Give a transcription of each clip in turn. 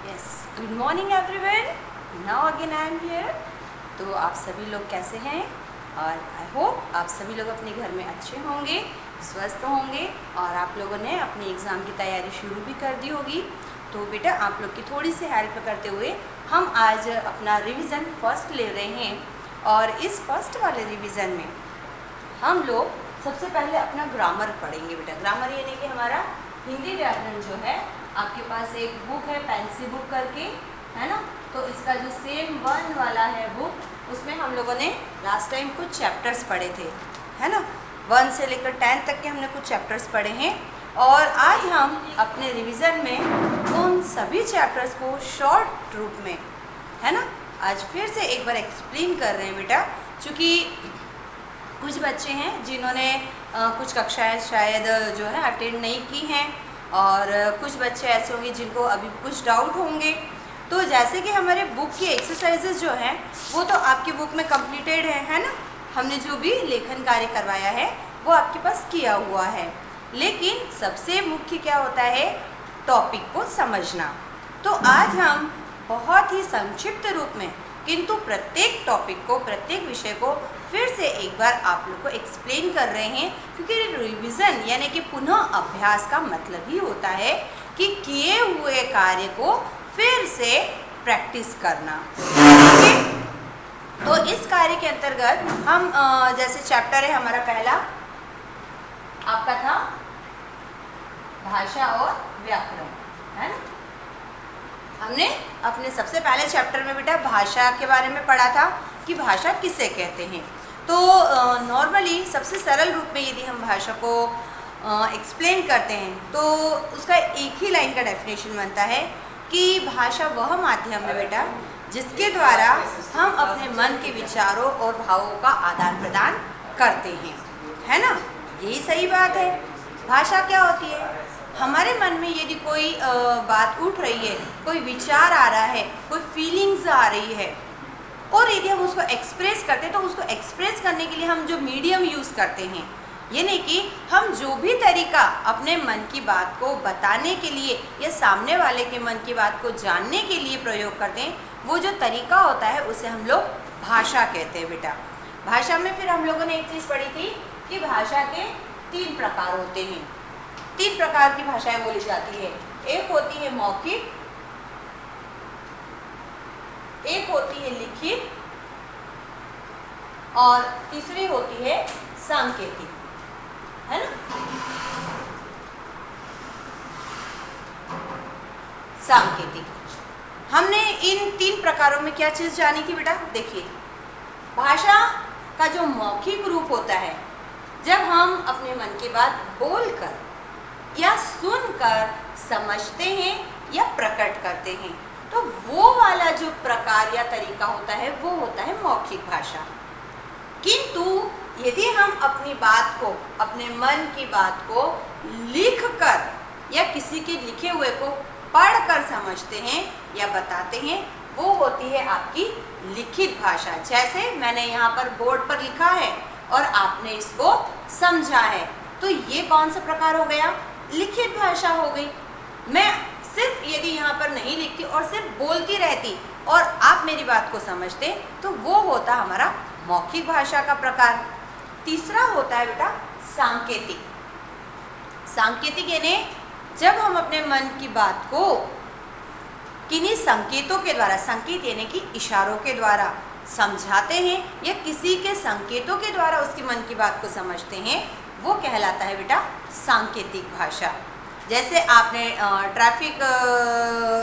Yes, good morning everyone. Now again I am here. तो आप सभी लोग कैसे हैं? और आई होप आप सभी लोग अपने घर में अच्छे होंगे, स्वस्थ होंगे और आप लोगों ने अपनी एग्ज़ाम की तैयारी शुरू भी कर दी होगी। तो बेटा आप लोग की थोड़ी सी हेल्प करते हुए हम आज अपना रिवीज़न फर्स्ट ले रहे हैं। और इस फर्स्ट वाले रिवीज़न में हम लोग सबसे पहले अपना ग्रामर पढ़ेंगे। बेटा ग्रामर यानी कि हमारा हिंदी व्याकरण जो है, आपके पास एक बुक है पेंसिल बुक करके, है ना। तो इसका जो सेम वन वाला है बुक, उसमें हम लोगों ने लास्ट टाइम कुछ चैप्टर्स पढ़े थे, है ना। 1 से लेकर 10 तक के हमने कुछ चैप्टर्स पढ़े हैं। और आज हम अपने रिवीजन में उन सभी चैप्टर्स को शॉर्ट रूप में, है ना, आज फिर से एक बार एक्सप्लेन कर रहे हैं बेटा। चूँकि कुछ बच्चे हैं जिन्होंने कुछ कक्षाएं शायद जो है अटेंड नहीं की हैं और कुछ बच्चे ऐसे होंगे जिनको अभी कुछ डाउट होंगे। तो जैसे कि हमारे बुक की एक्सरसाइजेज जो हैं वो तो आपकी बुक में कंप्लीटेड है ना। हमने जो भी लेखन कार्य करवाया है वो आपके पास किया हुआ है, लेकिन सबसे मुख्य क्या होता है, टॉपिक को समझना। तो आज हम बहुत ही संक्षिप्त रूप में किंतु प्रत्येक टॉपिक को, प्रत्येक विषय को फिर से एक बार आप लोग को एक्सप्लेन कर रहे हैं, क्योंकि रिवीजन यानी कि पुनः अभ्यास का मतलब ही होता है कि किए हुए कार्य को फिर से प्रैक्टिस करना। ठीक? तो इस कार्य के अंतर्गत हम जैसे चैप्टर है हमारा पहला आपका था भाषा और व्याकरण, है ना। हमने अपने सबसे पहले चैप्टर में बेटा भाषा के बारे में पढ़ा था कि भाषा किसे कहते हैं। तो नॉर्मली सबसे सरल रूप में यदि हम भाषा को एक्सप्लेन करते हैं तो उसका एक ही लाइन का डेफिनेशन बनता है कि भाषा वह माध्यम है बेटा जिसके द्वारा हम अपने मन के विचारों और भावों का आदान प्रदान करते हैं, है ना। यही सही बात है। भाषा क्या होती है, हमारे मन में यदि कोई बात उठ रही है, कोई विचार आ रहा है, कोई फीलिंग्स आ रही है और यदि हम उसको एक्सप्रेस करते हैं तो उसको एक्सप्रेस करने के लिए हम जो मीडियम यूज़ करते हैं, यानी कि हम जो भी तरीका अपने मन की बात को बताने के लिए या सामने वाले के मन की बात को जानने के लिए प्रयोग करते हैं, वो जो तरीका होता है उसे हम लोग भाषा कहते हैं बेटा। भाषा में फिर हम लोगों ने एक चीज़ पढ़ी थी कि भाषा के 3 प्रकार होते हैं। 3 प्रकार की भाषाएं बोली जाती है। एक होती है मौखिक, एक होती है लिखित और तीसरी होती है सांकेतिक, है ना। सांकेतिक। हमने इन 3 प्रकारों में क्या चीज जानी थी बेटा, देखिए भाषा का जो मौखिक रूप होता है, जब हम अपने मन की बात बोलकर या सुनकर समझते हैं या प्रकट करते हैं, तो वो वाला जो प्रकार या तरीका होता है वो होता है मौखिक भाषा। किंतु यदि हम अपनी बात को, अपने मन की बात को लिखकर या किसी के लिखे हुए को पढ़कर समझते हैं या बताते हैं, वो होती है आपकी लिखित भाषा। जैसे मैंने यहाँ पर बोर्ड पर लिखा है और आपने इसको समझा है, तो ये कौन सा प्रकार हो गया, लिखित भाषा हो गई। मैं सिर्फ यदि यहाँ पर नहीं लिखती और सिर्फ बोलती रहती और आप मेरी बात को समझते, तो वो होता हमारा मौखिक भाषा का प्रकार। तीसरा होता है बेटा सांकेतिक। सांकेतिक यानी जब हम अपने मन की बात को किन्हीं संकेतों के द्वारा, संकेत यानी कि इशारों के द्वारा समझाते हैं या किसी के संकेतों के द्वारा उसकी मन की बात को समझते हैं, वो कहलाता है बेटा सांकेतिक भाषा। जैसे आपने ट्रैफिक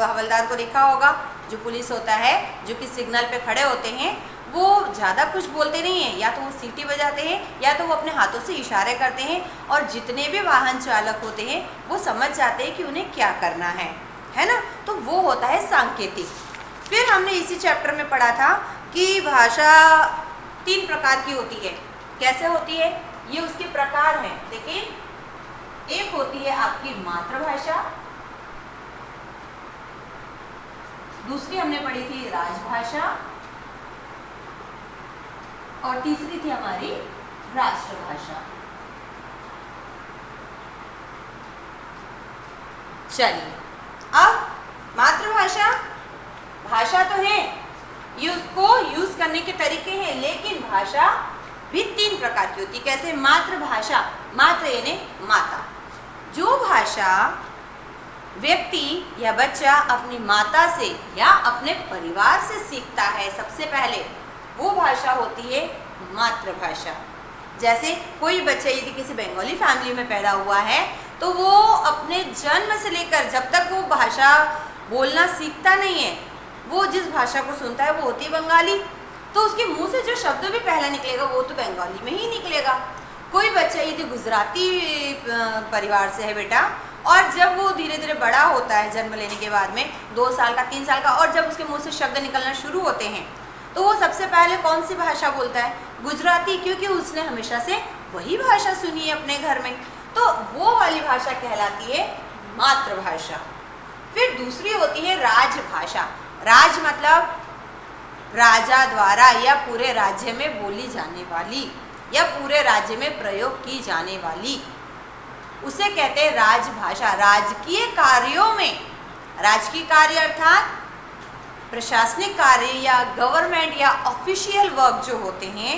हवलदार को देखा होगा, जो पुलिस होता है, जो कि सिग्नल पे खड़े होते हैं, वो ज़्यादा कुछ बोलते नहीं हैं, या तो वो सीटी बजाते हैं या तो वो अपने हाथों से इशारे करते हैं और जितने भी वाहन चालक होते हैं वो समझ जाते हैं कि उन्हें क्या करना है ना। तो वो होता है सांकेतिक। फिर हमने इसी चैप्टर में पढ़ा था कि भाषा 3 प्रकार की होती है। कैसे होती है, ये उसके प्रकार हैं। देखिए, एक होती है आपकी मातृभाषा, दूसरी हमने पढ़ी थी राजभाषा और तीसरी थी हमारी राष्ट्रभाषा। चलिए अब मातृभाषा करने के तरीके हैं, लेकिन भाषा भी 3 प्रकार की होती है। कैसे? मातृभाषा, मातृ यानी माता। जो भाषा व्यक्ति या बच्चा अपनी माता से या अपने परिवार से सीखता है सबसे पहले, वो भाषा होती है मातृभाषा। जैसे कोई बच्चा यदि किसी बंगाली फैमिली में पैदा हुआ है तो वो अपने जन्म से लेकर जब तक वो भाषा बोलना सीखता नहीं है, वो जिस भाषा को सुनता है वो होती है बंगाली, तो उसके मुंह से जो शब्द भी पहला निकलेगा वो तो बंगाली में ही निकलेगा। कोई बच्चा यदि गुजराती परिवार से है बेटा, और जब वो धीरे धीरे बड़ा होता है जन्म लेने के बाद में 2 साल का 3 साल का, और जब उसके मुंह से शब्द निकलना शुरू होते हैं तो वो सबसे पहले कौन सी भाषा बोलता है? गुजराती, क्योंकि उसने हमेशा से वही भाषा सुनी है अपने घर में, तो वो वाली भाषा कहलाती है मातृभाषा। फिर दूसरी होती है राजभाषा। राज मतलब राजा द्वारा या पूरे राज्य में बोली जाने वाली या पूरे राज्य में प्रयोग की जाने वाली, उसे कहते हैं राजभाषा। राजकीय कार्यों में, राजकीय कार्य अर्थात प्रशासनिक कार्य या गवर्नमेंट या ऑफिशियल वर्क जो होते हैं,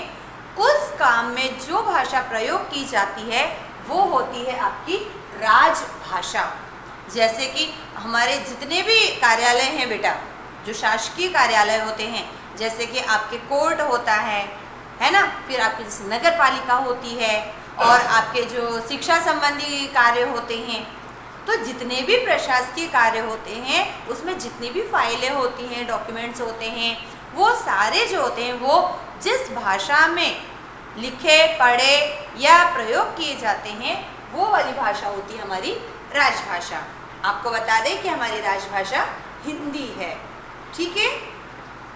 उस काम में जो भाषा प्रयोग की जाती है वो होती है आपकी राजभाषा। जैसे कि हमारे जितने भी कार्यालय हैं बेटा, जो शासकीय कार्यालय होते हैं, जैसे कि आपके कोर्ट होता है ना, फिर आपकी जैसे नगर पालिका होती है, और आपके जो शिक्षा संबंधी कार्य होते हैं, तो जितने भी प्रशासकीय कार्य होते हैं उसमें जितनी भी फाइलें होती हैं, डॉक्यूमेंट्स होते हैं, वो सारे जो होते हैं वो जिस भाषा में लिखे पढ़े या प्रयोग किए जाते हैं वो वाली भाषा होती है हमारी राजभाषा। आपको बता दें कि हमारी राजभाषा हिंदी है, ठीक है।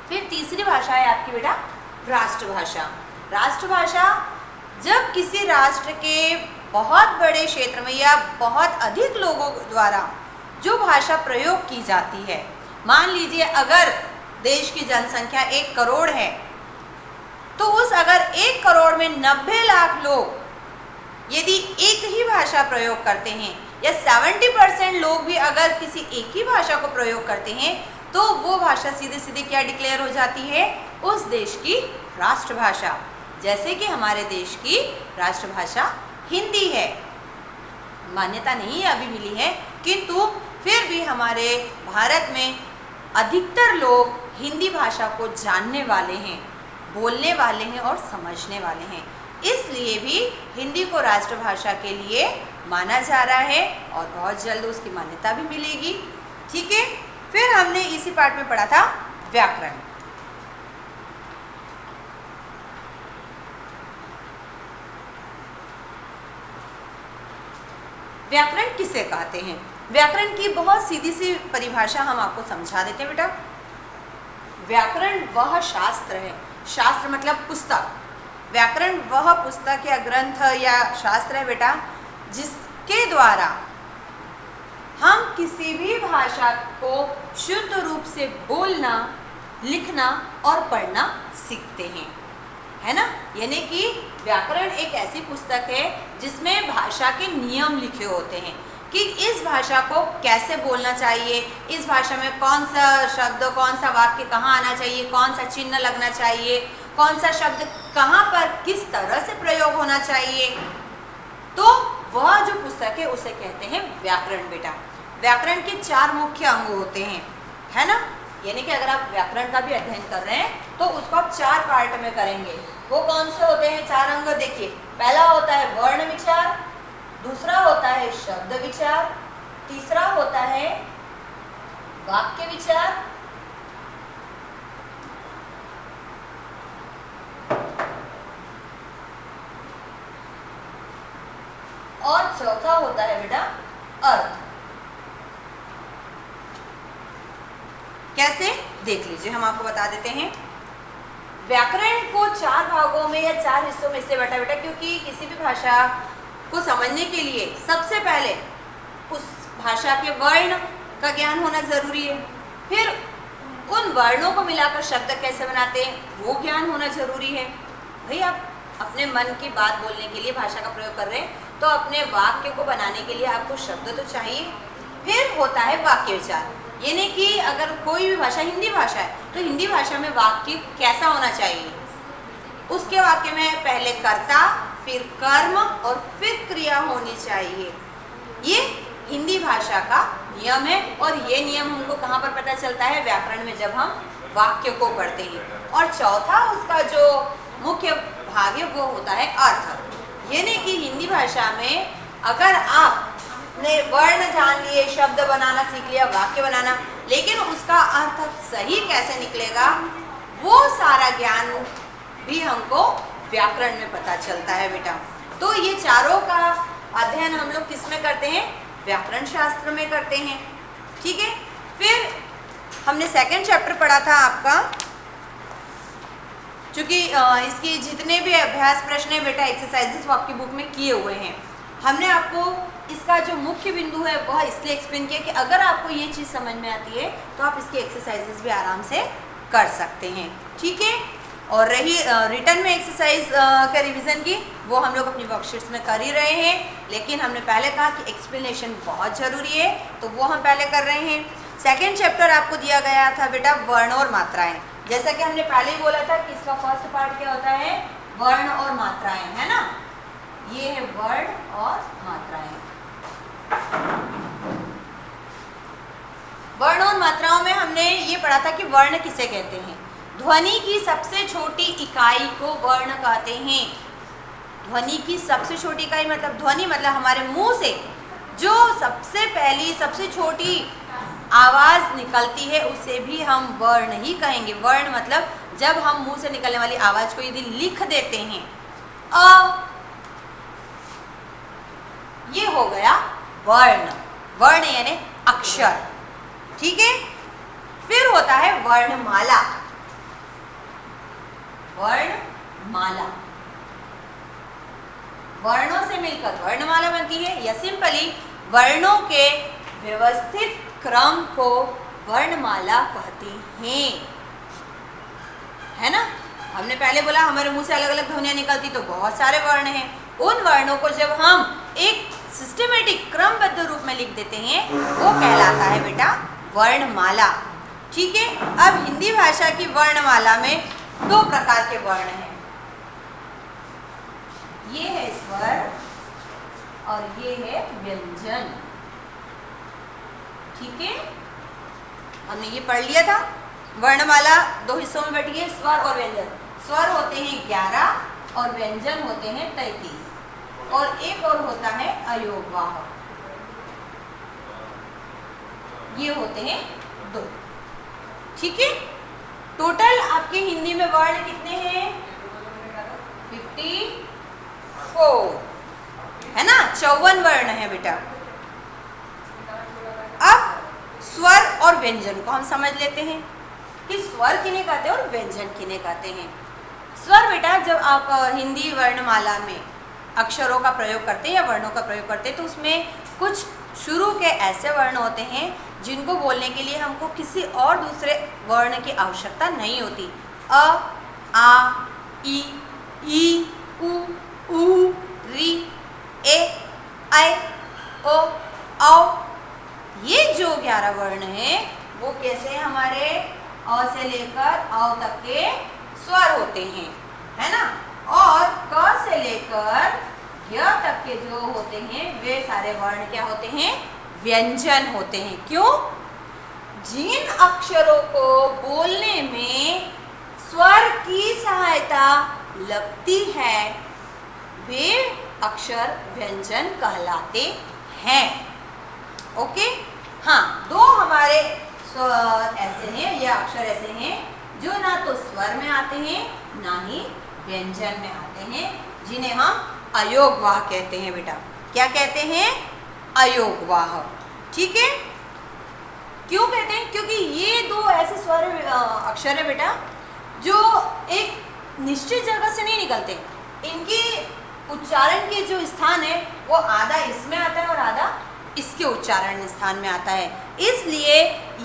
फिर तीसरी भाषा है आपकी बेटा राष्ट्रभाषा। राष्ट्रभाषा जब किसी राष्ट्र के बहुत बड़े क्षेत्र में या बहुत अधिक लोगों द्वारा जो भाषा प्रयोग की जाती है, मान लीजिए अगर देश की जनसंख्या 1 करोड़ है, तो उस अगर 1 करोड़ में 90 लाख लोग यदि एक ही भाषा प्रयोग करते हैं, या 70% लोग भी अगर किसी एक ही भाषा को प्रयोग करते हैं, तो वो भाषा सीधे सीधे क्या डिक्लेयर हो जाती है? उस देश की राष्ट्रभाषा। जैसे कि हमारे देश की राष्ट्रभाषा हिंदी है, मान्यता नहीं है अभी मिली है, किंतु फिर भी हमारे भारत में अधिकतर लोग हिंदी भाषा को जानने वाले हैं, बोलने वाले हैं और समझने वाले हैं, इसलिए भी हिंदी को राष्ट्रभाषा के लिए माना जा रहा है और बहुत जल्द उसकी मान्यता भी मिलेगी, ठीक है। फिर हमने इसी पार्ट में पढ़ा था व्याकरण। व्याकरण किसे कहते हैं? व्याकरण की बहुत सीधी सी परिभाषा हम आपको समझा देते हैं बेटा। व्याकरण वह शास्त्र है, शास्त्र मतलब पुस्तक, व्याकरण वह पुस्तक या ग्रंथ या शास्त्र है बेटा जिसके द्वारा हम किसी भी भाषा को शुद्ध रूप से बोलना, लिखना और पढ़ना सीखते हैं, है ना। यानी कि व्याकरण एक ऐसी पुस्तक है जिसमें भाषा के नियम लिखे होते हैं कि इस भाषा को कैसे बोलना चाहिए, इस भाषा में कौन सा शब्द, कौन सा वाक्य कहाँ आना चाहिए, कौन सा चिन्ह लगना चाहिए, कौन सा शब्द कहाँ पर किस तरह से प्रयोग होना चाहिए। तो वह जो पुस्तक है उसे कहते हैं व्याकरण बेटा। व्याकरण के 4 मुख्य अंग होते हैं, है ना। यानी कि अगर आप व्याकरण का भी अध्ययन कर रहे हैं तो उसको आप 4 पार्ट में करेंगे। वो कौन से होते हैं 4 अंग? देखिए, पहला होता है वर्ण विचार, दूसरा होता है शब्द विचार, तीसरा होता है वाक्य विचार, और चौथा होता है बेटा अर्थ। कैसे? देख लीजिए, हम आपको बता देते हैं। व्याकरण को 4 भागों में या 4 हिस्सों में इससे बांटा बेटा क्योंकि किसी भी भाषा को समझने के लिए सबसे पहले उस भाषा के वर्ण का ज्ञान होना जरूरी है, फिर उन वर्णों को मिलाकर शब्द कैसे बनाते हैं वो ज्ञान होना जरूरी है। भाई आप अपने मन की बात बोलने के लिए भाषा का प्रयोग कर रहे हैं तो अपने वाक्य को बनाने के लिए आपको शब्द तो चाहिए। फिर होता है वाक्य विचार। यानी कि अगर कोई भी भाषा, हिंदी भाषा है तो हिंदी भाषा में वाक्य कैसा होना चाहिए, उसके वाक्य में पहले कर्ता, फिर कर्म और फिर क्रिया होनी चाहिए। ये हिंदी भाषा का नियम है और ये नियम हमको कहाँ पर पता चलता है, व्याकरण में जब हम वाक्य को पढ़ते हैं। और चौथा उसका जो मुख्य भाग है वो होता है अर्थ। यानी कि हिंदी भाषा में अगर आपने वर्ण जान लिए, शब्द बनाना सीख लिया, वाक्य बनाना, लेकिन उसका अर्थ सही कैसे निकलेगा वो सारा ज्ञान भी हमको व्याकरण में पता चलता है बेटा। तो ये चारों का अध्ययन हम लोग किस में करते हैं, व्याकरण शास्त्र में करते हैं। ठीक है, फिर हमने सेकंड चैप्टर पढ़ा था आपका, चूँकि इसके जितने भी अभ्यास प्रश्न है बेटा, एक्सरसाइजेस वो आपकी बुक में किए हुए हैं। हमने आपको इसका जो मुख्य बिंदु है वह इसलिए एक्सप्लेन किया कि अगर आपको ये चीज़ समझ में आती है तो आप इसके एक्सरसाइजेस भी आराम से कर सकते हैं। ठीक है, और रही रिटर्न में एक्सरसाइज का रिवीजन की, वो हम लोग अपनी वर्कशीट्स में कर ही रहे हैं, लेकिन हमने पहले कहा कि एक्सप्लेनेशन बहुत ज़रूरी है तो वो हम पहले कर रहे हैं। सेकेंड चैप्टर आपको दिया गया था बेटा वर्ण और मात्राएं। जैसा कि हमने पहले ही बोला था कि इसका फर्स्ट पार्ट क्या होता है, वर्ण और मात्राएं, है ना। ये है वर्ण और मात्राएं। वर्ण और मात्राओं में हमने ये पढ़ा था कि वर्ण किसे कहते हैं। ध्वनि की सबसे छोटी इकाई को वर्ण कहते हैं। ध्वनि की सबसे छोटी इकाई मतलब ध्वनि मतलब हमारे मुंह से जो सबसे पहली सबसे छोटी आवाज़ निकलती है उसे भी हम वर्ण ही कहेंगे। वर्ण मतलब जब हम मुंह से निकलने वाली आवाज़ को यदि लिख देते हैं, अ, ये हो गया वर्ण। वर्ण यानी अक्षर। ठीक है, फिर होता है वर्णमाला। वर्णमाला वर्णों से मिलकर वर्णमाला बनती है, या सिंपली वर्णों के व्यवस्थित क्रम को वर्णमाला कहते हैं, है ना। हमने पहले बोला हमारे मुंह से अलग अलग ध्वनियां निकलती तो बहुत सारे वर्ण हैं। उन वर्णों को जब हम एक सिस्टमेटिक क्रमबद्ध रूप में लिख देते हैं वो कहलाता है बेटा वर्णमाला। ठीक है, अब हिंदी भाषा की वर्णमाला में दो प्रकार के वर्ण हैं, ये है स्वर और ये है व्यंजन। ठीक है, हमने ये पढ़ लिया था। वर्णमाला दो हिस्सों में बटी है, स्वर और व्यंजन। स्वर होते हैं 11 और व्यंजन होते हैं 33, और एक और होता है अयोगवाह, ये होते हैं 2। ठीक है, टोटल आपके हिंदी में वर्ण कितने हैं, 54, है ना। 54 वर्ण है बेटा। अब स्वर और व्यंजन को हम समझ लेते हैं कि स्वर किन्हें कहते हैं और व्यंजन किन्हें कहते हैं। स्वर बेटा जब आप हिंदी वर्णमाला में अक्षरों का प्रयोग करते हैं या वर्णों का प्रयोग करते हैं तो उसमें कुछ शुरू के ऐसे वर्ण होते हैं जिनको बोलने के लिए हमको किसी और दूसरे वर्ण की आवश्यकता नहीं होती। अ, आ, ई, उ, री, ए, ऐ, ओ, औ, ये जो 11 वर्ण हैं वो कैसे हमारे अ से लेकर औ तक के स्वर होते हैं, है ना। और क से लेकर य तक के जो होते हैं वे सारे वर्ण क्या होते हैं, व्यंजन होते हैं। क्यों, जिन अक्षरों को बोलने में स्वर की सहायता लगती है वे अक्षर व्यंजन कहलाते हैं। ओके, हाँ, दो हमारे स्वर ऐसे हैं या अक्षर ऐसे हैं जो ना तो स्वर में आते हैं ना ही व्यंजन में आते हैं, जिन्हें हम अयोगवाह कहते हैं बेटा। क्या कहते हैं, अयोगवाह। ठीक है, क्यों कहते हैं, क्योंकि ये दो ऐसे स्वर अक्षर है बेटा जो एक निश्चित जगह से नहीं निकलते। इनकी उच्चारण के जो स्थान है वो आधा इसमें आता है और आधा इसके उच्चारण स्थान में आता है। इसलिए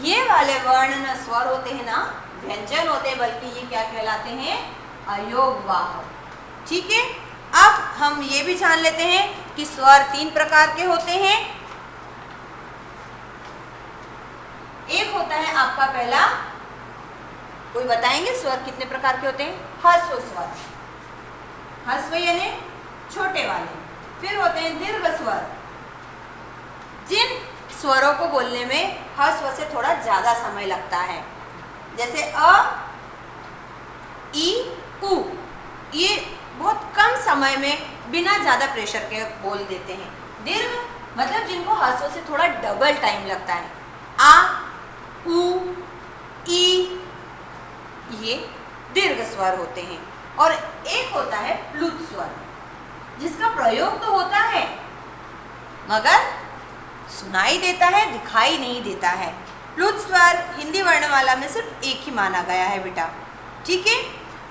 ये वाले वर्ण न स्वर होते हैं ना व्यंजन होते हैं, बल्कि ये क्या कहलाते हैं, अयोगवाह। ठीक है, अब हम ये भी जान लेते हैं कि स्वर 3 प्रकार के होते हैं। एक होता है आपका पहला, कोई बताएंगे स्वर कितने प्रकार के होते हैं? ह्रस्व स्वर, ह्रस्व यानी छोटे वाले। फिर होते हैं दीर्घ स्वर, जिन स्वरों को बोलने में ह्रस्व से थोड़ा ज्यादा समय लगता है, जैसे अ, ई, उ। ये बहुत कम समय में बिना ज्यादा प्रेशर के बोल देते हैं। दीर्घ मतलब जिनको ह्रस्व से थोड़ा डबल टाइम लगता है, आ, उ, ई, ये दीर्घ स्वर होते हैं। और एक होता है प्लुत स्वर, जिसका प्रयोग तो होता है मगर सुनाई देता है, दिखाई नहीं देता है। प्लुत स्वर हिंदी वर्णमाला में सिर्फ एक ही माना गया है बेटा, ठीक है।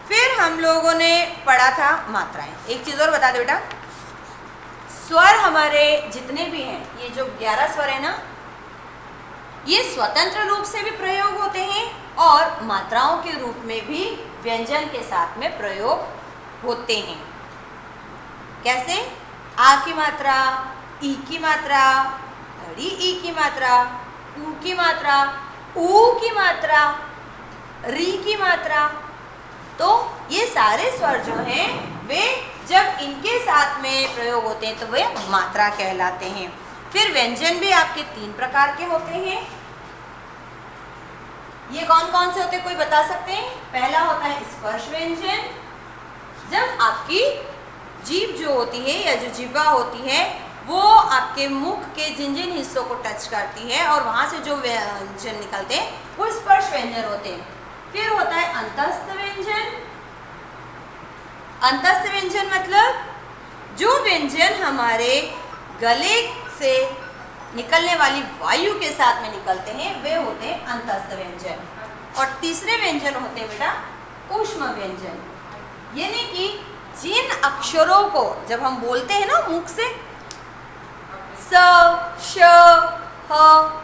फिर हम लोगों ने पढ़ा था मात्राएं। एक चीज और बता दे बेटा, स्वर हमारे जितने भी हैं, ये जो 11 स्वर है ना, ये स्वतंत्र रूप से भी प्रयोग होते हैं और मात्राओं के रूप में भी व्यंजन के साथ में प्रयोग होते हैं। कैसे? आ की मात्रा, ई की मात्रा, बड़ी ई की मात्रा, ऊ की मात्रा, ऊ की मात्रा, री की मात्रा। तो ये सारे स्वर जो हैं वे जब इनके साथ में प्रयोग होते हैं तो वे मात्रा कहलाते हैं। फिर व्यंजन भी आपके 3 प्रकार के होते हैं। ये कौन कौन से होते हैं, कोई बता सकते हैं? पहला होता है स्पर्श व्यंजन, जब आपकी जीभ जो होती है या जो जिह्वा होती है वो आपके मुख के जिन जिन हिस्सों को टच करती है और वहां से जो व्यंजन निकलते हैं वो स्पर्श व्यंजन होते हैं। फिर होता है अंतस्थ व्यंजन। अंतस्थ व्यंजन मतलब जो व्यंजन हमारे गले से निकलने वाली वायु के साथ में निकलते हैं वे होते हैं अंतस्थ व्यंजन। और तीसरे व्यंजन होते हैं बेटा ऊष्म व्यंजन, यानी कि जिन अक्षरों को जब हम बोलते हैं ना मुख से, स, श, ह,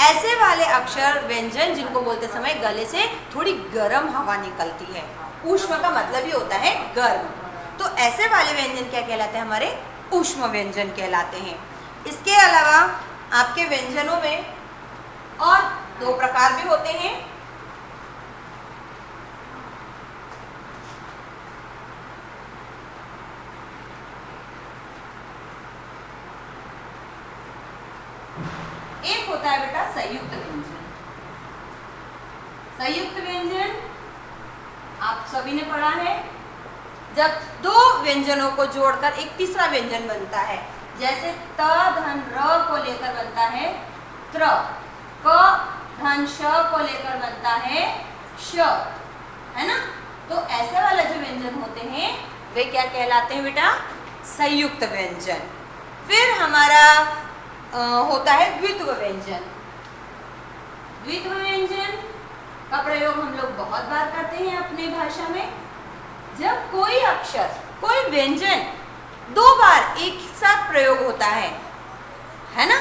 ऐसे वाले अक्षर व्यंजन जिनको बोलते समय गले से थोड़ी गर्म हवा निकलती है। ऊष्म का मतलब ही होता है गर्म, तो ऐसे वाले व्यंजन क्या कहलाते हैं? हमारे ऊष्म व्यंजन कहलाते हैं। इसके अलावा आपके व्यंजनों में और 2 प्रकार भी होते हैं। एक होता है बेटा संयुक्त व्यंजन। संयुक्त व्यंजन आप सभी ने पढ़ा है, जब 2 व्यंजनों को जोड़कर एक तीसरा व्यंजन बनता है। जैसे त धन र को लेकर बनता है त्र, क धन श को लेकर बनता है श, है ना। तो ऐसे वाला जो व्यंजन होते हैं वे क्या कहलाते हैं बेटा? संयुक्त व्यंजन। फिर हमारा होता है द्वित्व व्यंजन। द्वित्व व्यंजन का प्रयोग हम लोग बहुत बार करते हैं अपने भाषा में। जब कोई अक्षर, कोई व्यंजन 2 बार एक साथ प्रयोग होता है ना,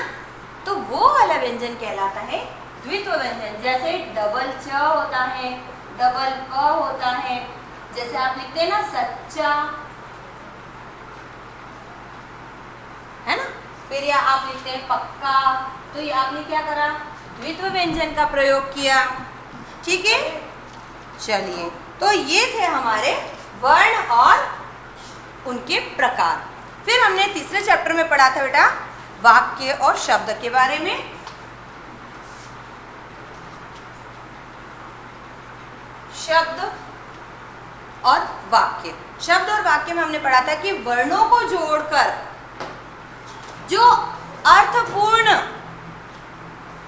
तो वो वाला व्यंजन कहलाता है द्वित्व व्यंजन। जैसे डबल च होता है, डबल क होता है, जैसे आप लिखते हैं ना सच्चा, है ना। फिर या आप लिखते हैं पक्का, तो ये आपने क्या करा? द्वित्व व्यंजन का प्रयोग किया, ठीक है। चलिए, तो ये थे हमारे वर्ण और उनके प्रकार। फिर हमने तीसरे चैप्टर में पढ़ा था बेटा वाक्य और शब्द के बारे में। शब्द और वाक्य, शब्द और वाक्य में हमने पढ़ा था कि वर्णों को जोड़कर जो अर्थपूर्ण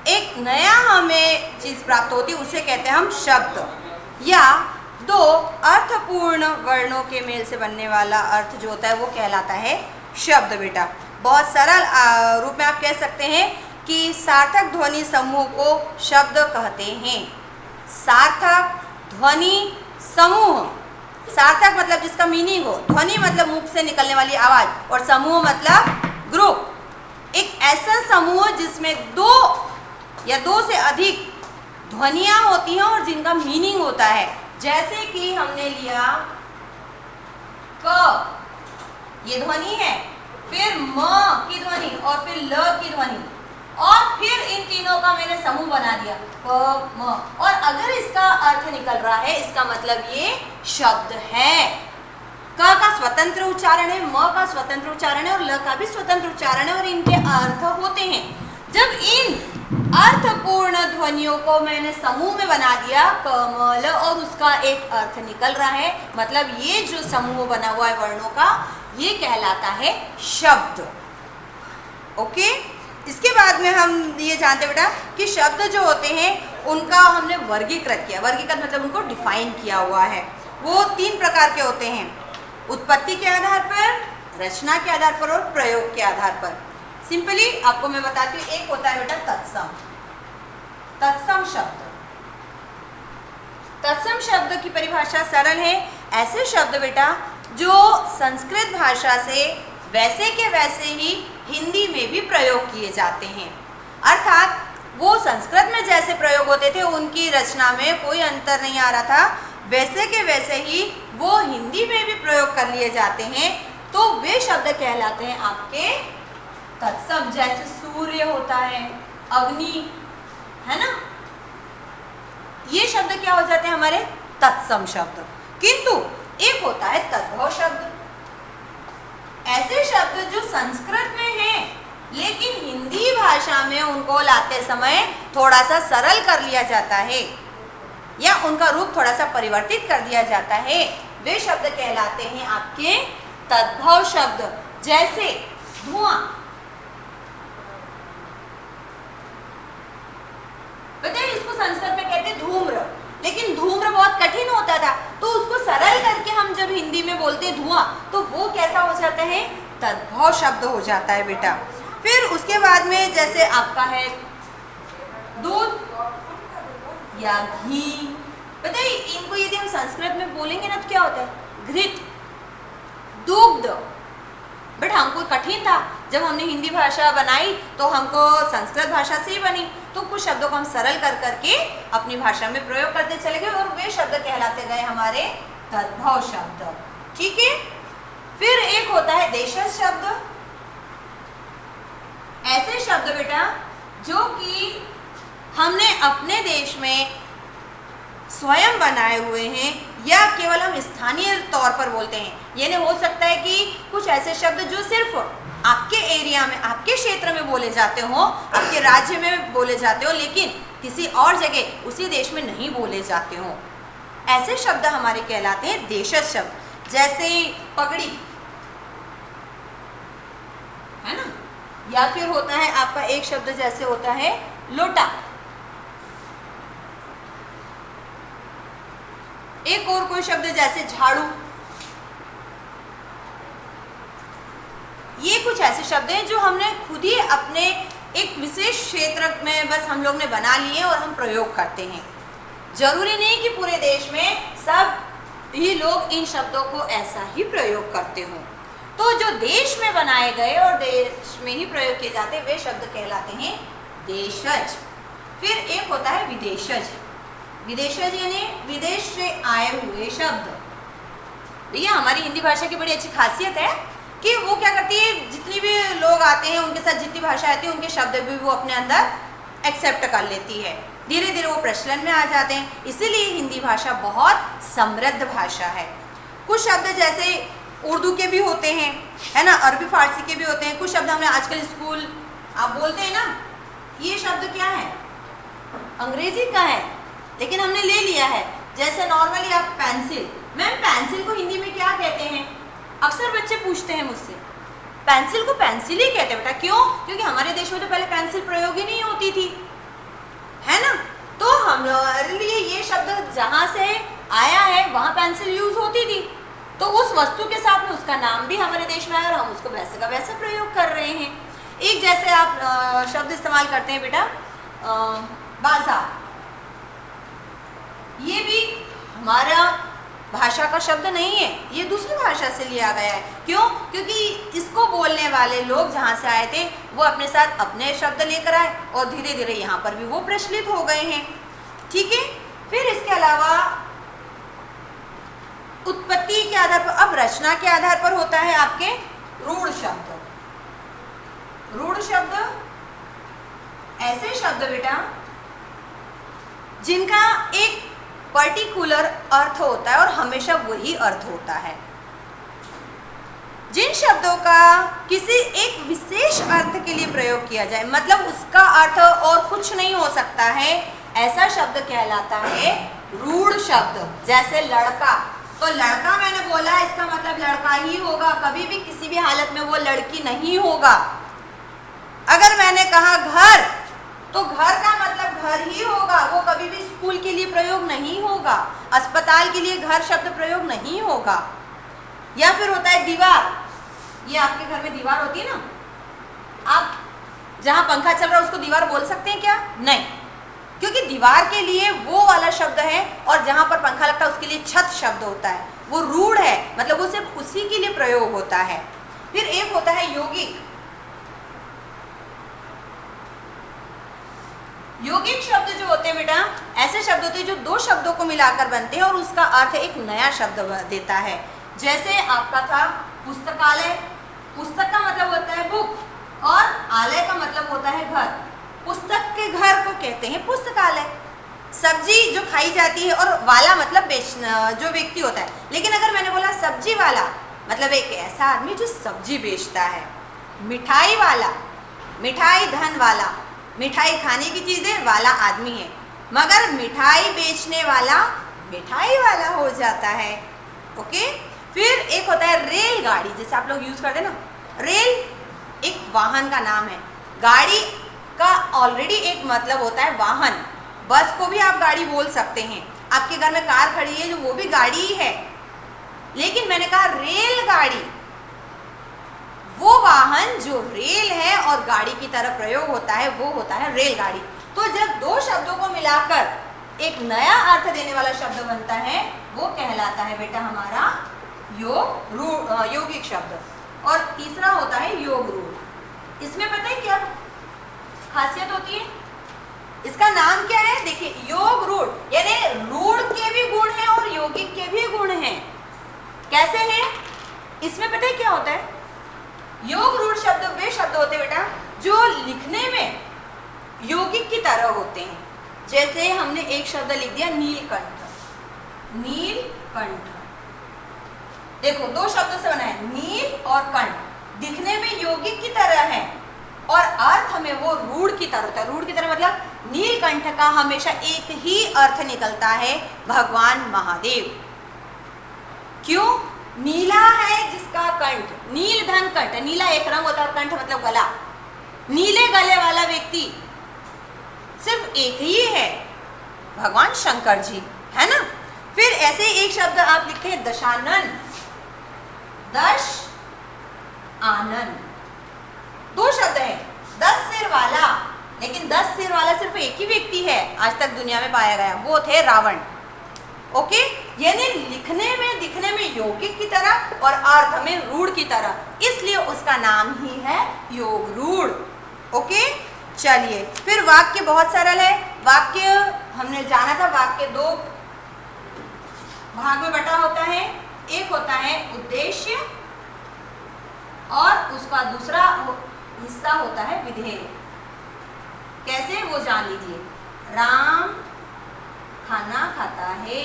एक नया हमें चीज प्राप्त होती है उसे कहते हैं हम शब्द, या 2 अर्थपूर्ण वर्णों के मेल से बनने वाला अर्थ जो होता है वो कहलाता है शब्द बेटा। बहुत सरल रूप में आप कह सकते हैं कि सार्थक ध्वनि समूह को शब्द कहते हैं। सार्थक ध्वनि समूह, सार्थक मतलब जिसका मीनिंग हो, ध्वनि मतलब मुख से निकलने वाली आवाज, और समूह मतलब ग्रुप। एक ऐसा समूह जिसमें 2 या 2 से अधिक ध्वनियां होती हैं और जिनका मीनिंग होता है। जैसे कि हमने लिया क, ये ध्वनि है, फिर म की ध्वनि और फिर ल की ध्वनि, और फिर इन तीनों का मैंने समूह बना दिया क म, और अगर इसका अर्थ निकल रहा है इसका मतलब ये शब्द है। क का स्वतंत्र उच्चारण है, म का स्वतंत्र उच्चारण है और ल का भी स्वतंत्र उच्चारण है और इनके अर्थ होते हैं। जब इन अर्थपूर्ण ध्वनियों को मैंने समूह में बना दिया क म ल और उसका एक अर्थ निकल रहा है, मतलब ये जो समूह बना हुआ है वर्णों का ये कहलाता है शब्द। ओके, इसके बाद में हम ये जानते हैं बेटा कि शब्द जो होते हैं उनका हमने वर्गीकृत किया। वर्गीकृत मतलब उनको डिफाइन किया हुआ है। वो 3 प्रकार के होते हैं, उत्पत्ति के आधार पर, रचना के आधार पर और प्रयोग के आधार पर। सिंपली आपको मैं बताती हूँ, एक होता है बेटा तत्सम। तत्सम शब्द, तत्सम शब्द की परिभाषा सरल है। ऐसे शब्द बेटा जो संस्कृत भाषा से वैसे के वैसे ही हिंदी में भी प्रयोग किए जाते हैं, अर्थात वो संस्कृत में जैसे प्रयोग होते थे उनकी रचना में कोई अंतर नहीं आ रहा था, वैसे के वैसे ही वो हिंदी में भी प्रयोग कर लिए जाते हैं, तो वे शब्द कहलाते हैं आपके तत्सम। जैसे सूर्य होता है, अग्नि है ना, ये शब्द क्या हो जाते हैं हमारे तत्सम शब्द। किंतु एक होता है तद्भव शब्द। ऐसे शब्द जो संस्कृत में हैं लेकिन हिंदी भाषा में उनको लाते समय थोड़ा सा सरल कर लिया जाता है या उनका रूप थोड़ा सा परिवर्तित कर दिया जाता है, वे शब्द कहलाते हैं आपके तद्भव शब्द। जैसे धुआं, बताइए इसको संस्कृत में कहते हैं धूम्र, लेकिन धूम्र बहुत कठिन होता था तो उसको सरल करके हम जब हिंदी में बोलते हैं धुआं तो वो कैसा हो जाता है, तद्भव शब्द हो जाता है बेटा। फिर उसके बाद में जैसे आपका है दूध या घी, बताइए इनको यदि हम संस्कृत में बोलेंगे ना तो क्या होता है, घृत, दुग्ध। बट हमको कठिन था, जब हमने हिंदी भाषा बनाई तो हमको संस्कृत भाषा से ही बनी, तो कुछ शब्दों को हम सरल कर करके अपनी भाषा में प्रयोग करते चले गए और वे शब्द कहलाते गए हमारे तद्भव शब्द। ठीक है। फिर एक होता है देशज शब्द। ऐसे शब्द बेटा जो कि हमने अपने देश में स्वयं बनाए हुए हैं या केवल हम स्थानीय तौर पर बोलते हैं। ये नहीं हो सकता है कि कुछ ऐसे शब्द जो सिर्फ आपके एरिया में, आपके क्षेत्र में बोले जाते हो, आपके राज्य में बोले जाते हो, लेकिन किसी और जगह उसी देश में नहीं बोले जाते हो, ऐसे शब्द हमारे कहलाते हैं देशज शब्द। जैसे पगड़ी है ना, या फिर होता है आपका एक शब्द जैसे होता है लोटा। एक और कोई शब्द जैसे झाड़ू। ये कुछ ऐसे शब्द हैं जो हमने खुद ही अपने एक विशेष क्षेत्र में बस हम लोग ने बना लिए और हम प्रयोग करते हैं। जरूरी नहीं कि पूरे देश में सब ही लोग इन शब्दों को ऐसा ही प्रयोग करते हों। तो जो देश में बनाए गए और देश में ही प्रयोग किए जाते वे शब्द कहलाते हैं देशज। फिर एक होता है विदेशज। विदेशज यानी विदेश से आए हुए शब्द। भैया हमारी हिंदी भाषा की बड़ी अच्छी खासियत है कि वो क्या करती है, जितनी भी लोग आते हैं उनके साथ जितनी भाषा आती है उनके शब्द भी वो अपने अंदर एक्सेप्ट कर लेती है। धीरे धीरे वो प्रचलन में आ जाते हैं, इसीलिए हिंदी भाषा बहुत समृद्ध भाषा है। कुछ शब्द जैसे उर्दू के भी होते हैं, है ना, अरबी फारसी के भी होते हैं। कुछ शब्द हमने आजकल स्कूल आप बोलते हैं ना, ये शब्द क्या है, अंग्रेजी का है, लेकिन हमने ले लिया है। जैसे नॉर्मली आप पेंसिल, मैम पेंसिल को हिंदी में क्या कहते हैं, अक्सर बच्चे पूछते हैं मुझसे। पेंसिल को पेंसिल ही कहते हैं बेटा। क्यों? क्योंकि हमारे देश में तो पहले पेंसिल प्रयोग ही नहीं होती थी, है ना। तो हमारे लिए ये शब्द जहाँ से आया है वहाँ पेंसिल यूज होती थी, तो उस वस्तु के साथ में उसका नाम भी हमारे देश में आया और हम उसको वैसे का वैसे प्रयोग कर रहे हैं। एक जैसे आप शब्द इस्तेमाल करते हैं बेटा बाजार, ये भी हमारा भाषा का शब्द नहीं है, ये दूसरी भाषा से लिया गया है। क्यों? क्योंकि इसको बोलने वाले लोग जहाँ से आए थे वो अपने साथ अपने शब्द लेकर आए और धीरे धीरे यहाँ पर भी वो प्रचलित हो गए हैं। ठीक है। फिर इसके अलावा उत्पत्ति के आधार पर, अब रचना के आधार पर होता है आपके रूढ़ शब्द। रूढ़ शब्द ऐसे शब्द बेटा जिनका एक पर्टिकुलर अर्थ होता है और हमेशा वही अर्थ होता है। जिन शब्दों का किसी एक विशेष अर्थ के लिए प्रयोग किया जाए, मतलब उसका अर्थ और कुछ नहीं हो सकता है, ऐसा शब्द कहलाता है रूढ़ शब्द। जैसे लड़का, तो लड़का मैंने बोला इसका मतलब लड़का ही होगा, कभी भी किसी भी हालत में वो लड़की नहीं होगा। अगर मैंने कहा घर, तो घर का मतलब घर ही होगा, वो कभी भी स्कूल के लिए प्रयोग नहीं होगा, अस्पताल के लिए घर शब्द प्रयोग नहीं होगा। या फिर होता है दीवार, ये आपके घर में दीवार होती है ना, आप जहाँ पंखा चल रहा है उसको दीवार बोल सकते हैं क्या? नहीं, क्योंकि दीवार के लिए वो वाला शब्द है और जहाँ पर पंखा लगता है उसके लिए छत शब्द होता है, वो रूढ़ है, मतलब वो सिर्फ उसी के लिए प्रयोग होता है। फिर एक होता है यौगिक। यौगिक शब्द जो होते हैं बेटा, ऐसे शब्द होते हैं जो दो शब्दों को मिलाकर बनते हैं और उसका अर्थ एक नया शब्द देता है। जैसे आपका था पुस्तकालय, पुस्तक का मतलब होता है बुक और आलय का मतलब होता है घर। पुस्तक के घर को कहते हैं पुस्तकालय। सब्जी जो खाई जाती है और वाला मतलब बेचना, जो व्यक्ति होता है। लेकिन अगर मैंने बोला सब्जी वाला, मतलब एक ऐसा आदमी जो सब्जी बेचता है। मिठाई वाला, मिठाई धन वाला, मिठाई खाने की चीज़ें वाला आदमी है, मगर मिठाई बेचने वाला मिठाई वाला हो जाता है। ओके। फिर एक होता है रेलगाड़ी, जैसे आप लोग यूज़ करते हैं ना, रेल एक वाहन का नाम है। गाड़ी का ऑलरेडी एक मतलब होता है वाहन। बस को भी आप गाड़ी बोल सकते हैं, आपके घर में कार खड़ी है जो वो भी गाड़ी ही है। लेकिन मैंने कहा रेलगाड़ी, वो वाहन जो रेल है और गाड़ी की तरह प्रयोग होता है, वो होता है रेलगाड़ी। तो जब दो शब्दों को मिलाकर एक नया अर्थ देने वाला शब्द बनता है, वो कहलाता है बेटा हमारा यौगिक शब्द। और तीसरा होता है योग रूढ़। इसमें पता है क्या खासियत होती है? इसका नाम क्या है? देखिए, योग रूढ़, यानी रूढ़ के भी गुण हैं और यौगिक के भी गुण हैं। कैसे हैं? इसमें पता है क्या होता है? योग रूढ़ शब्द वे शब्द होते हैं बेटा जो लिखने में यौगिक की तरह होते हैं। जैसे हमने एक शब्द लिख दिया नीलकंठ, नीलकंठ। देखो, दो शब्दों से बना है, नील और कंठ। दिखने में यौगिक की तरह है और अर्थ में वो रूढ़ की तरह होता है। रूढ़ की तरह मतलब नीलकंठ का हमेशा एक ही अर्थ निकलता है, भगवान महादेव। क्यों? नीला है जिसका कंठ, नील धन कंठ, नीला एक रंग होता है और कंठ मतलब गला। नीले गले वाला व्यक्ति सिर्फ एक ही है, भगवान शंकर जी, है ना। फिर ऐसे एक शब्द आप लिखते हैं दशानन, दश आनन। दो शब्द है, 10 सिर वाला, लेकिन 10 सिर वाला सिर्फ एक ही व्यक्ति है आज तक दुनिया में पाया गया, वो थे रावण। ओके, यानी लिखने में दिखने में यौगिक की तरह और अर्थ में रूढ़ की तरह, इसलिए उसका नाम ही है योग रूढ़। ओके, चलिए फिर वाक्य बहुत सरल है। वाक्य हमने जाना था, वाक्य दो भाग में बटा होता है। एक होता है उद्देश्य और उसका दूसरा हिस्सा होता है विधेय। कैसे, वो जान लीजिए। राम खाना खाता है,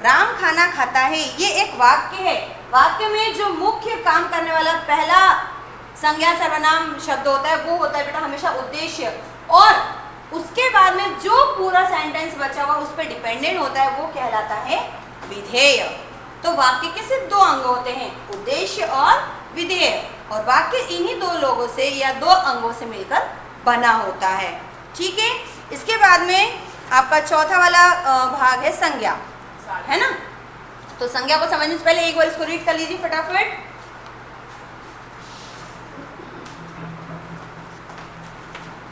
राम खाना खाता है, ये एक वाक्य है। वाक्य में जो मुख्य काम करने वाला पहला संज्ञा सर्वनाम शब्द होता है वो होता है बेटा हमेशा उद्देश्य, और उसके बाद में जो पूरा सेंटेंस बचा हुआ उस पर डिपेंडेंट होता है वो कहलाता है विधेय। तो वाक्य के सिर्फ दो अंग होते हैं, उद्देश्य और विधेय, और वाक्य इन्हीं दो लोगों से या दो अंगों से मिलकर बना होता है। ठीक है। इसके बाद में आपका चौथा वाला भाग है संज्ञा, है ना। तो संज्ञा को समझने से पहले एक बार इसको रीड कर लीजिए फटाफट।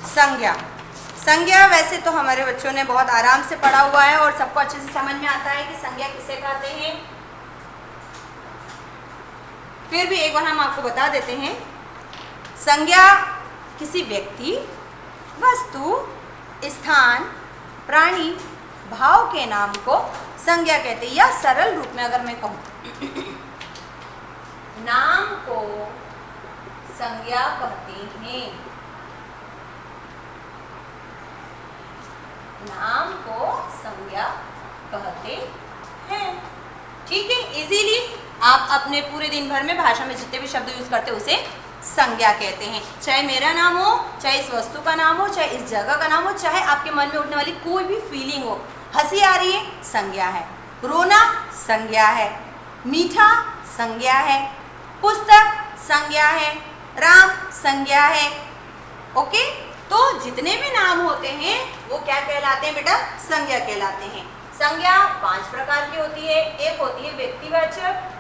संज्ञा, संज्ञा वैसे तो हमारे बच्चों ने बहुत आराम से पढ़ा हुआ है और सबको अच्छे से समझ में आता है कि संज्ञा किसे कहते हैं। फिर भी एक बार हम आपको बता देते हैं। संज्ञा किसी व्यक्ति, वस्तु, स्थान, प्राणी, भाव के नाम को संज्ञा कहते हैं। या सरल रूप में अगर मैं कहूँ, नाम को संज्ञा कहते हैं। नाम को संज्ञा कहते हैं। ठीक है, इजीली आप अपने पूरे दिन भर में भाषा में जितने भी शब्द यूज करते हैं उसे संज्ञा कहते हैं। चाहे मेरा नाम हो, चाहे इस वस्तु का नाम हो, चाहे इस जगह का नाम हो, चाहे आपके मन में उठने वाली कोई भी फीलिंग हो। हंसी आ रही है, संज्ञा है। रोना, संज्ञा है। मीठा, संज्ञा है। पुस्तक, संज्ञा है। राम, संज्ञा है। ओके, तो जितने भी नाम होते हैं वो क्या कहलाते हैं बेटा? संज्ञा कहलाते हैं। संज्ञा 5 प्रकार की होती है। एक होती है व्यक्तिवाचक।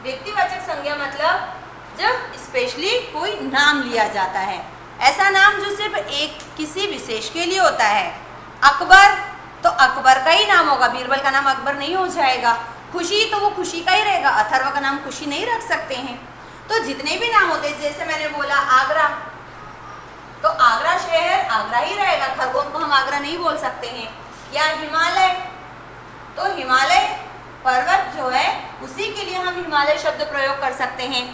व्यक्तिवाचक संज्ञा मतलब जब स्पेशली कोई नाम लिया जाता है, ऐसा नाम जो सिर्फ एक किसी विशेष के लिए होता है। अकबर तो अकबर का ही नाम होगा, बीरबल का नाम अकबर नहीं हो जाएगा। खुशी तो वो खुशी का ही रहेगा, अथर्व का नाम खुशी नहीं रख सकते हैं। तो जितने भी नाम होते हैं, जैसे मैंने बोला आगरा, तो आगरा शहर आगरा ही रहेगा, खरगोन को हम आगरा नहीं बोल सकते हैं। या हिमालय, तो हिमालय पर्वत जो है उसी के लिए हम हिमालय शब्द प्रयोग कर सकते हैं।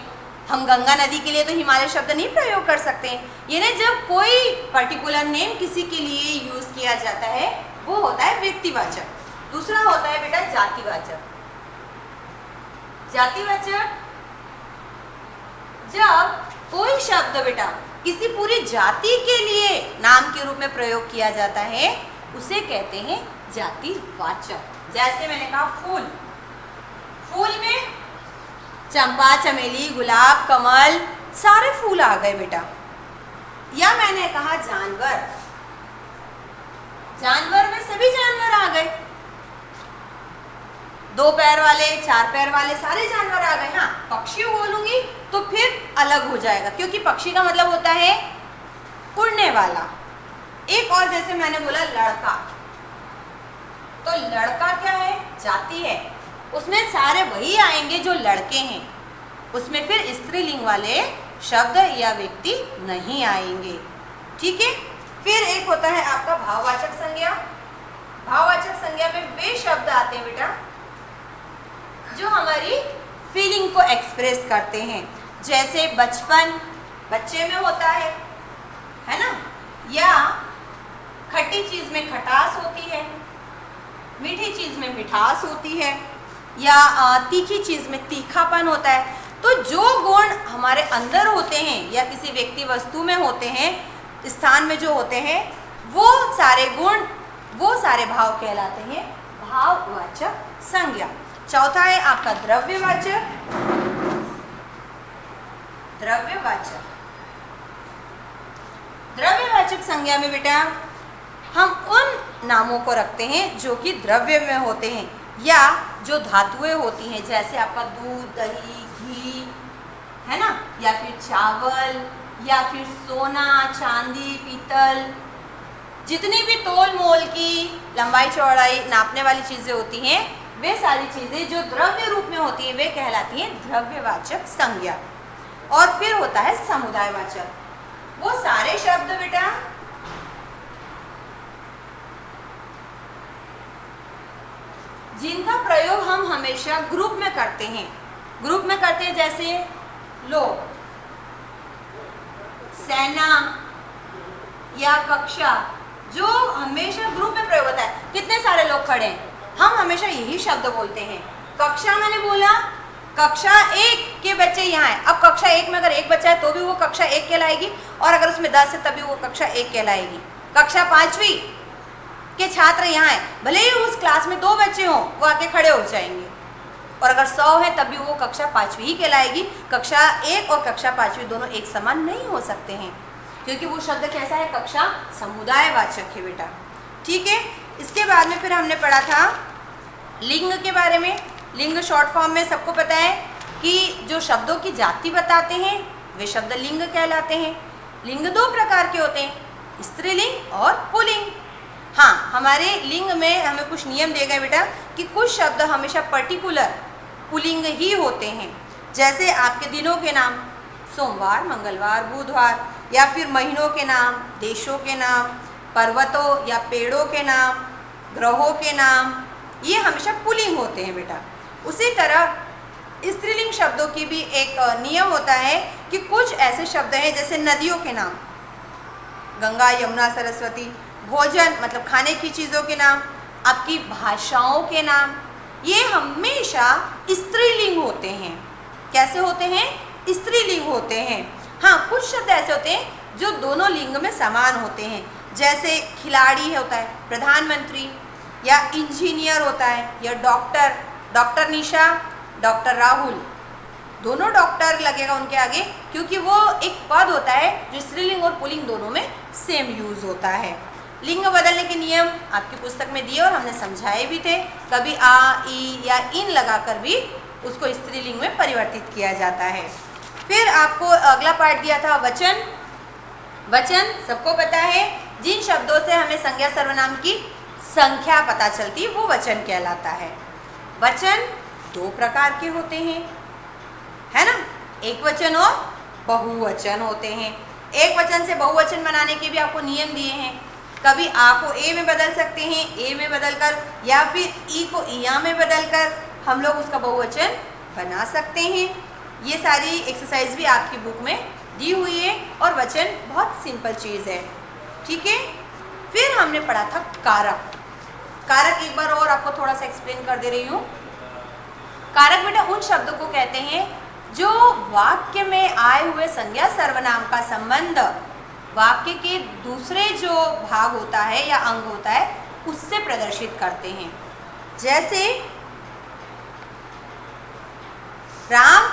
हम गंगा नदी के लिए तो हिमालय शब्द नहीं प्रयोग कर सकते हैं। यानी जब कोई पर्टिकुलर नेम किसी के लिए यूज किया जाता है वो होता है व्यक्तिवाचक। दूसरा होता है बेटा जातिवाचक। जातिवाचक जब कोई शब्द बेटा किसी पूरी जाति के लिए नाम के रूप में प्रयोग किया जाता है उसे कहते हैं जातिवाचक। जैसे मैंने कहा फूल, फूल में चंपा, चमेली, गुलाब, कमल, सारे फूल आ गए बेटा। या मैंने कहा जानवर, जानवर में सभी जानवर आ गए, 2 पैर वाले, 4 पैर वाले, सारे जानवर आ गए। हाँ, पक्षी बोलूंगी तो फिर अलग हो जाएगा, क्योंकि पक्षी का मतलब होता है उड़ने वाला। एक और जैसे मैंने बोला लड़का, तो लड़का क्या है? जाति है, उसमें सारे वही आएंगे जो लड़के हैं, उसमें फिर स्त्रीलिंग वाले शब्द या व्यक्ति नहीं आएंगे। ठीक है, फिर एक होता है आपका भाववाचक संज्ञा। भाववाचक संज्ञा में वे शब्द आते हैं बेटा जो हमारी फीलिंग को एक्सप्रेस करते हैं। जैसे बचपन, बच्चे में होता है ना? या खट्टी चीज में खटास होती है, मीठी चीज में मिठास होती है, या तीखी चीज में तीखापन होता है। तो जो गुण हमारे अंदर होते हैं या किसी व्यक्ति वस्तु में होते हैं, स्थान में जो होते हैं, वो सारे गुण, वो सारे भाव कहलाते हैं भाववाचक संज्ञा। चौथा है आपका द्रव्यवाचक। द्रव्यवाचक, द्रव्यवाचक संज्ञा में बेटा हम उन नामों को रखते हैं जो कि द्रव्य में होते हैं या जो धातुएं होती हैं, जैसे आपका दूध, दही, घी, है ना, या फिर चावल, या फिर सोना, चांदी, पीतल, जितनी भी तोल मोल की लंबाई चौड़ाई नापने वाली चीज़ें होती हैं, वे सारी चीज़ें जो द्रव्य रूप में होती हैं वे कहलाती हैं द्रव्यवाचक संज्ञा। और फिर होता है समुदायवाचक। वो सारे शब्द बेटा जिनका प्रयोग हम हमेशा ग्रुप में करते हैं। ग्रुप में करते हैं जैसे लोग, सेना या कक्षा, जो हमेशा ग्रुप में प्रयोग होता है। कितने सारे लोग खड़े हैं, हम हमेशा यही शब्द बोलते हैं। कक्षा मैंने बोला, कक्षा 1 के बच्चे यहाँ हैं। अब कक्षा 1 में अगर एक बच्चा है तो भी वो कक्षा 1 कहलाएगी, और अगर उसमें 10 है तभी वो कक्षा 1 कहलाएगी। कक्षा 5वीं के छात्र यहाँ हैं, भले ही उस क्लास में 2 बच्चे हों, वो आके खड़े हो जाएंगे। और अगर 100 है तभी वो कक्षा 5वीं ही कहलाएगी। कक्षा 1 और कक्षा 5वीं दोनों एक समान नहीं हो सकते हैं, क्योंकि वो शब्द कैसा है? कक्षा समुदायवाचक है बेटा। ठीक है, इसके बाद में फिर हमने पढ़ा था लिंग के बारे में। लिंग शॉर्ट फॉर्म में सबको पता है कि जो शब्दों की जाति बताते हैं वे शब्द लिंग कहलाते हैं। लिंग 2 प्रकार के होते हैं, स्त्रीलिंग और पुल्लिंग। हाँ, हमारे लिंग में हमें कुछ नियम दिए गए बेटा कि कुछ शब्द हमेशा पर्टिकुलर पुल्लिंग ही होते हैं। जैसे आपके दिनों के नाम सोमवार, मंगलवार, बुधवार, या फिर महीनों के नाम, देशों के नाम, पर्वतों या पेड़ों के नाम, ग्रहों के नाम, ये हमेशा पुल्लिंग होते हैं बेटा। उसी तरह स्त्रीलिंग शब्दों की भी एक नियम होता है कि कुछ ऐसे शब्द हैं जैसे नदियों के नाम, गंगा, यमुना, सरस्वती, भोजन मतलब खाने की चीज़ों के नाम, आपकी भाषाओं के नाम, ये हमेशा स्त्रीलिंग होते हैं। कैसे होते हैं? स्त्रीलिंग होते हैं। हाँ, कुछ शब्द ऐसे होते हैं जो दोनों लिंग में समान होते हैं, जैसे खिलाड़ी होता है, प्रधानमंत्री, या इंजीनियर होता है, या डॉक्टर, डॉक्टर निशा, डॉक्टर राहुल, दोनों डॉक्टर लगेगा उनके आगे, क्योंकि वो एक पद होता है जो स्त्रीलिंग और पुल्लिंग दोनों में सेम यूज़ होता है। लिंग बदलने के नियम आपकी पुस्तक में दिए और हमने समझाए भी थे। कभी आ, ई या इन लगाकर भी उसको स्त्रीलिंग में परिवर्तित किया जाता है। फिर आपको अगला पार्ट दिया था वचन। वचन सबको पता है, जिन शब्दों से हमें संज्ञा सर्वनाम की संख्या पता चलती है वो वचन कहलाता है। वचन दो प्रकार के होते हैं, है ना, एक वचन और बहुवचन होते हैं। एक वचन से बहुवचन बनाने के भी आपको नियम दिए हैं। कभी आ को ए में बदल सकते हैं, ए में बदलकर, या फिर ई को इया में बदलकर हम लोग उसका बहुवचन बना सकते हैं। ये सारी एक्सरसाइज भी आपकी बुक में दी हुई है और वचन बहुत सिंपल चीज़ है, ठीक है। फिर हमने पढ़ा था कारक। कारक एक बार और आपको थोड़ा सा एक्सप्लेन कर दे रही हूँ। कारक बेटा उन शब्दों को कहते हैं जो वाक्य में आए हुए संज्ञा सर्वनाम का संबंध वाक्य के दूसरे जो भाग होता है या अंग होता है उससे प्रदर्शित करते हैं। जैसे राम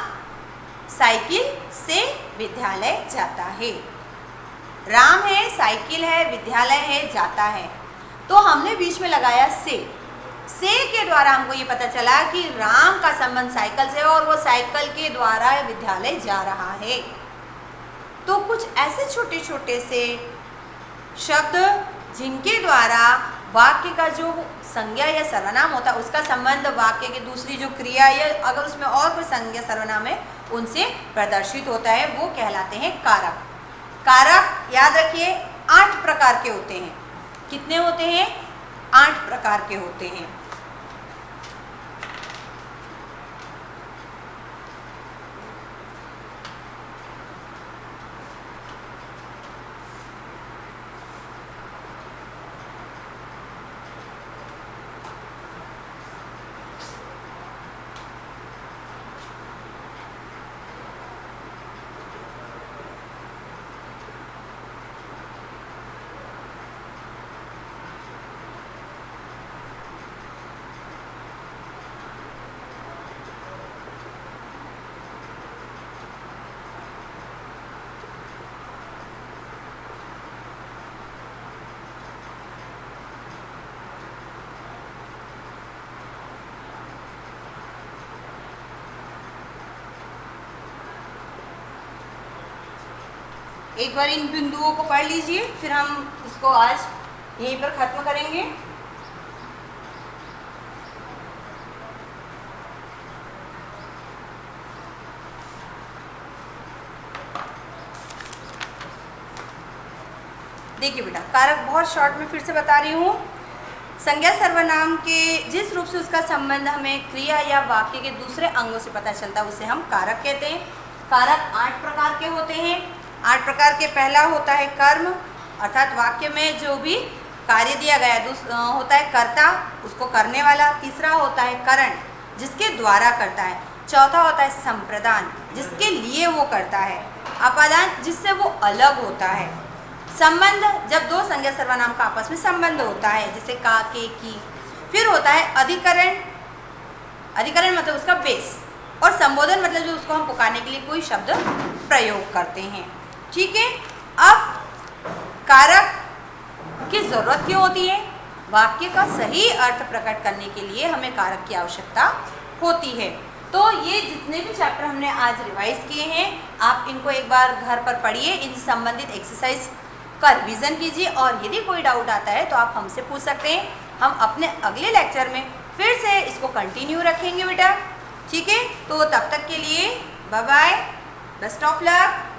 साइकिल से विद्यालय जाता है। राम है, साइकिल है, विद्यालय है, जाता है, तो हमने बीच में लगाया से के द्वारा हमको ये पता चला कि राम का संबंध साइकिल से और वो साइकिल के द्वारा विद्यालय जा रहा है। तो कुछ ऐसे छोटे छोटे से शब्द जिनके द्वारा वाक्य का जो संज्ञा या सर्वनाम होता है उसका संबंध वाक्य की दूसरी जो क्रिया या अगर उसमें और कोई संज्ञा सर्वनाम है उनसे प्रदर्शित होता है, वो कहलाते हैं कारक। कारक याद रखिए 8 प्रकार के होते हैं। कितने होते हैं? 8 प्रकार के होते हैं। एक बार इन बिंदुओं को पढ़ लीजिए, फिर हम इसको आज यहीं पर खत्म करेंगे। देखिए बेटा, कारक बहुत शॉर्ट में फिर से बता रही हूँ। संज्ञा सर्वनाम के जिस रूप से उसका संबंध हमें क्रिया या वाक्य के दूसरे अंगों से पता चलता है उसे हम कारक कहते हैं। कारक 8 प्रकार के होते हैं। 8 प्रकार के पहला होता है कर्म, अर्थात वाक्य में जो भी कार्य दिया गया होता है कर्ता, उसको करने वाला। तीसरा होता है करण, जिसके द्वारा करता है। चौथा होता है संप्रदान, जिसके लिए वो करता है। अपादान, जिससे वो अलग होता है। संबंध, जब दो संज्ञा सर्वनाम का आपस में संबंध होता है, जैसे का, के, की। फिर होता है अधिकरण, अधिकरण मतलब उसका बेस। और संबोधन मतलब जो उसको हम पुकारने के लिए कोई शब्द प्रयोग करते हैं, ठीक है। अब कारक की ज़रूरत क्यों होती है? वाक्य का सही अर्थ प्रकट करने के लिए हमें कारक की आवश्यकता होती है। तो ये जितने भी चैप्टर हमने आज रिवाइज किए हैं, आप इनको एक बार घर पर पढ़िए, इनसे संबंधित एक्सरसाइज का रिवीजन कीजिए, और यदि कोई डाउट आता है तो आप हमसे पूछ सकते हैं। हम अपने अगले लेक्चर में फिर से इसको कंटिन्यू रखेंगे बेटा, ठीक है। तो तब तक के लिए bye bye. Best of luck.